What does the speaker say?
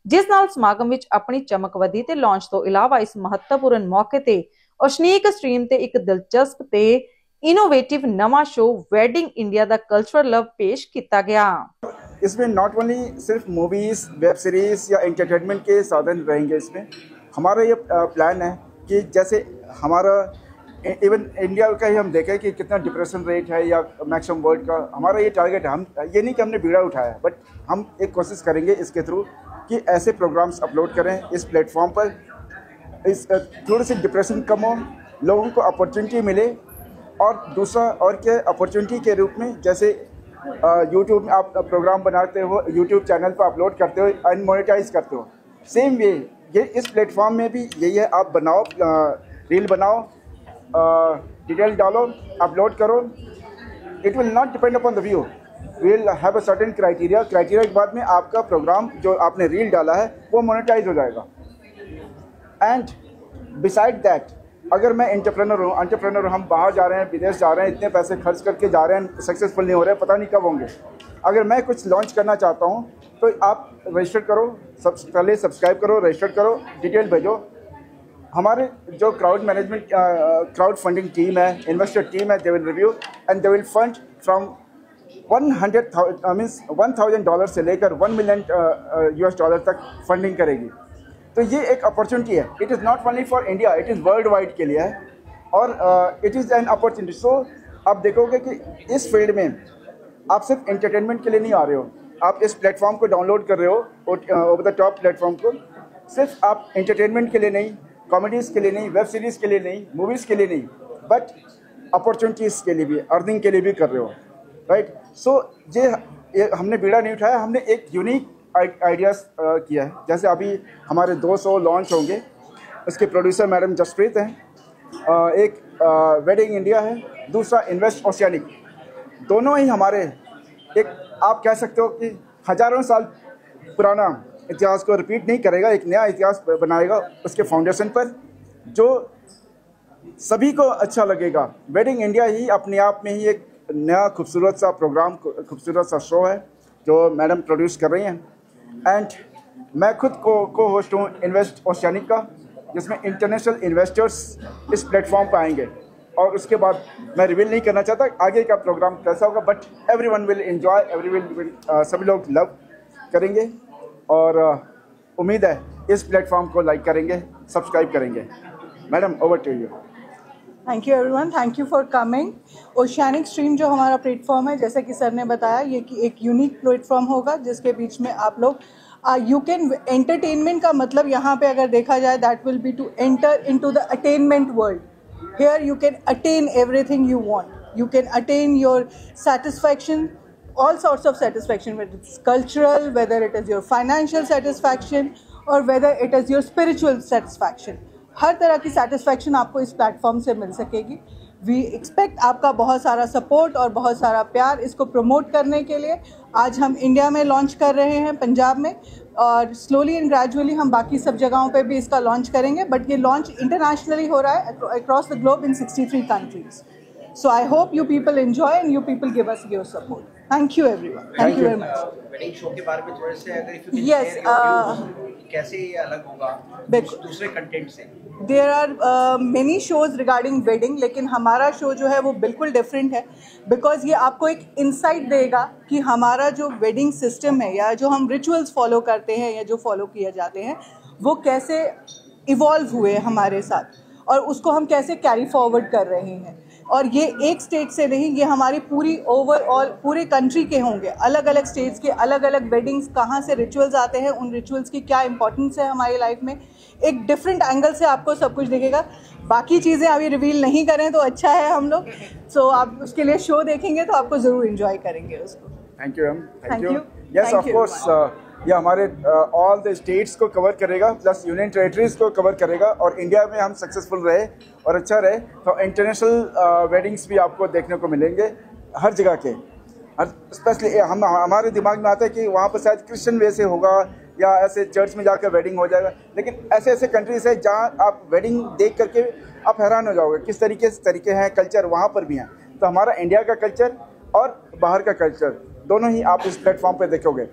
ਜਿਸ ਨਾਲ ਸਮਾਗਮ ਵਿੱਚ ਆਪਣੀ ਚਮਕ ਵਧੀ ਤੇ ਲਾਂਚ ਤੋਂ ਇਲਾਵਾ ਇਸ ਮਹੱਤਵਪੂਰਨ ਮੌਕੇ ਤੇ ओशनिक स्ट्रीम ते एक दिलचस्प ते इनोवेटिव नवा शो वेडिंग इंडिया दा कल्चरल लव पेश किया गया। इसमें नॉट ओनली सिर्फ मूवीज, वेब सीरीज या एंटरटेनमेंट के साधन रहेंगे। इसमें हमारा ये प्लान है कि जैसे हमारा इवन इंडिया का ही हम देखें कि कितना डिप्रेशन रेट है या मैक्सिमम वर्ल्ड का, हमारा ये टारगेट है। हम ये नहीं कि हमने बीड़ा उठाया, बट हम एक कोशिश करेंगे इसके थ्रू कि ऐसे प्रोग्राम्स अपलोड करें इस प्लेटफॉर्म पर, इस थोड़े से डिप्रेशन कम हो, लोगों को अपॉर्चुनिटी मिले। और दूसरा और क्या अपॉर्चुनिटी के रूप में, जैसे यूट्यूब में आप प्रोग्राम बनाते हो, यूट्यूब चैनल पर अपलोड करते हो, अनमोनेटाइज करते हो, सेम वे ये इस प्लेटफॉर्म में भी यही है। आप बनाओ, रील बनाओ, डिटेल डालो, अपलोड करो। It will not depend upon the view, will have a certain criteria के बाद में आपका प्रोग्राम जो आपने रील डाला है वो मोनेटाइज हो जाएगा। एंड बिसाइड दैट, अगर मैं एंटरप्रेन्योर हम बाहर जा रहे हैं, विदेश जा रहे हैं, इतने पैसे खर्च करके जा रहे हैं, सक्सेसफुल नहीं हो रहे हैं, पता नहीं कब होंगे। अगर मैं कुछ लॉन्च करना चाहता हूं तो आप रजिस्टर करो, पहले सब्सक्राइब करो, रजिस्टर करो, डिटेल भेजो। हमारे जो क्राउड फंडिंग टीम है, इन्वेस्टर टीम है, they will review and they will fund from $100,000 से लेकर $1 मिलियन US तक फंडिंग करेगी। तो ये एक अपॉर्चुनिटी है। It is not only for India, it is world wide के लिए है। और इट इज़ एन अपॉर्चुनिटी। सो आप देखोगे कि इस फील्ड में आप सिर्फ एंटरटेनमेंट के लिए नहीं आ रहे हो, आप इस प्लेटफॉर्म को डाउनलोड कर रहे हो, ओवर द टॉप प्लेटफॉर्म को, सिर्फ आप एंटरटेनमेंट के लिए नहीं, कॉमेडीज़ के लिए नहीं, वेब सीरीज़ के लिए नहीं, मूवीज़ के लिए नहीं, बट अपॉर्चुनिटीज़ के लिए भी, अर्निंग के लिए भी कर रहे हो, राइट। सो ये हमने बीड़ा नहीं उठाया, हमने एक यूनिक आइडियाज़ किया है। जैसे अभी हमारे 2 शो लॉन्च होंगे, उसके प्रोड्यूसर मैडम जसप्रीत हैं, एक वेडिंग इंडिया है, दूसरा इन्वेस्ट ओशियानिक। दोनों ही हमारे एक, आप कह सकते हो कि हज़ारों साल पुराना इतिहास को रिपीट नहीं करेगा, एक नया इतिहास बनाएगा उसके फाउंडेशन पर, जो सभी को अच्छा लगेगा। वेडिंग इंडिया ही अपने आप में ही एक नया खूबसूरत सा प्रोग्राम, खूबसूरत सा शो है जो मैडम प्रोड्यूस कर रही हैं। एंड मैं खुद को होस्ट हूँ इन्वेस्ट ओशियानिक का, जिसमें इंटरनेशनल इन्वेस्टर्स इस प्लेटफॉर्म पर आएंगे। और उसके बाद मैं रिवील नहीं करना चाहता आगे का प्रोग्राम कैसा होगा, बट एवरीवन विल एंजॉय, सभी लोग लव करेंगे। और उम्मीद है इस प्लेटफॉर्म को लाइक करेंगे, सब्सक्राइब करेंगे। Madam, over to you. Thank you everyone, thank you for coming. Oceanic stream जो हमारा प्लेटफॉर्म है, जैसा कि सर ने बताया, ये कि एक यूनिक प्लेटफॉर्म होगा जिसके बीच में आप लोग यू कैन, एंटरटेनमेंट का मतलब यहाँ पे अगर देखा जाए, that will be to enter into the attainment world. Here you can attain everything you want, you can attain your satisfaction, all sorts of satisfaction, whether it's cultural, whether it is your financial satisfaction, or whether it is your spiritual satisfaction। हर तरह की satisfaction आपको इस platform से मिल सकेगी। We expect आपका बहुत सारा support और बहुत सारा प्यार इसको प्रमोट करने के लिए। आज हम इंडिया में लॉन्च कर रहे हैं, पंजाब में, और स्लोली एंड ग्रेजुअली हम बाकी सब जगहों पे भी इसका लॉन्च करेंगे। बट ये लॉन्च इंटरनेशनली हो रहा है across the globe in 63 countries. So I hope you people enjoy and you people give us your support. Thank you everyone. Thank you very much. Wedding show के बारे में थोड़े से अगर if you can Yes, share your views, कैसे ये अलग होगा दूसरे कंटेंट से? There are many shows regarding wedding, लेकिन हमारा शो जो है वो बिल्कुल डिफरेंट है, बिकॉज ये आपको एक इंसाइट देगा कि हमारा जो वेडिंग सिस्टम है या जो हम रिचुअल्स फॉलो करते हैं या जो फॉलो किए जाते हैं वो कैसे इवॉल्व हुए हमारे साथ और उसको हम कैसे कैरी फॉरवर्ड कर रहे हैं। और ये एक स्टेट से नहीं, ये हमारी पूरी ओवरऑल पूरे कंट्री के होंगे। अलग अलग स्टेट्स के अलग अलग वेडिंग्स, कहाँ से रिचुअल्स आते हैं, उन रिचुअल्स की क्या इंपॉर्टेंस है हमारी लाइफ में, एक डिफरेंट एंगल से आपको सब कुछ दिखेगा। बाकी चीज़ें अभी रिवील नहीं करें तो अच्छा है हम लोग। सो आप उसके लिए शो देखेंगे तो आपको ज़रूर इन्जॉय करेंगे उसको। Thank you ma'am, thank you. Yes, of course ये हमारे ऑल द स्टेट्स को कवर करेगा, प्लस यूनियन टेरिटरीज को कवर करेगा, और इंडिया में हम सक्सेसफुल रहे और अच्छा रहे तो इंटरनेशनल वेडिंग्स भी आपको देखने को मिलेंगे हर जगह के। स्पेशली हमारे दिमाग में आता है कि वहाँ पर शायद क्रिश्चियन वे से होगा या ऐसे चर्च में जाकर वेडिंग हो जाएगा, लेकिन ऐसे ऐसे कंट्रीज है जहाँ आप वेडिंग देख करके आप हैरान हो जाओगे किस तरीके हैं, कल्चर वहाँ पर भी हैं। तो हमारा इंडिया का कल्चर और बाहर का कल्चर दोनों ही आप इस प्लेटफॉर्म पर देखोगे।